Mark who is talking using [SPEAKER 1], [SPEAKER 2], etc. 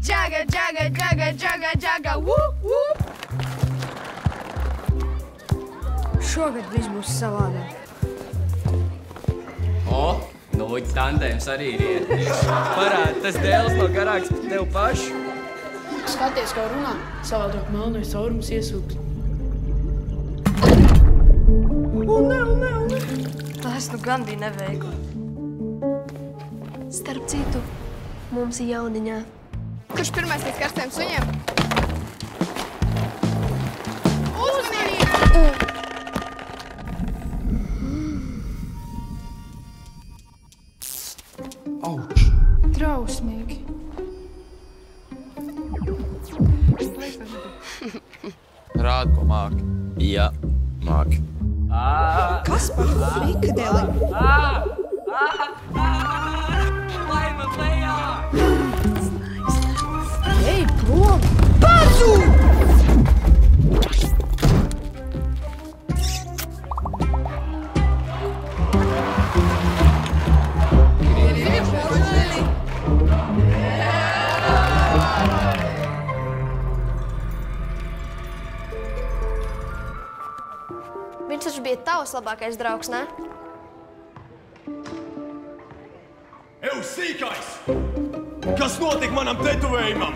[SPEAKER 1] Džaga, džaga, džaga, džaga, džaga, vup, vup!
[SPEAKER 2] Šogad viss būs savādāk.
[SPEAKER 3] Nuļķis tandēms arī ir iet. Parādi, tas dēls no garāks par tev pašu.
[SPEAKER 4] Skaties, kā runā, savādāk melnais caurums iesūks.
[SPEAKER 2] Tas nu gan bija neveikli.
[SPEAKER 5] Starp citu, mums ir jauniņā.
[SPEAKER 1] Kurš pirmais līdz karstiem suņiem? Uzmanīgi!
[SPEAKER 6] Auč!
[SPEAKER 1] Trausmīgi.
[SPEAKER 6] Rādi, ko māki.
[SPEAKER 3] Jā, māki.
[SPEAKER 2] Kas par frikadeli?
[SPEAKER 3] Laima lejā!
[SPEAKER 2] Ej, prom! Pazūd!
[SPEAKER 5] Viņš taču bija tavs labākais draugs, ne?
[SPEAKER 7] Ev, sīkais! Kas notika manam tetovējumam?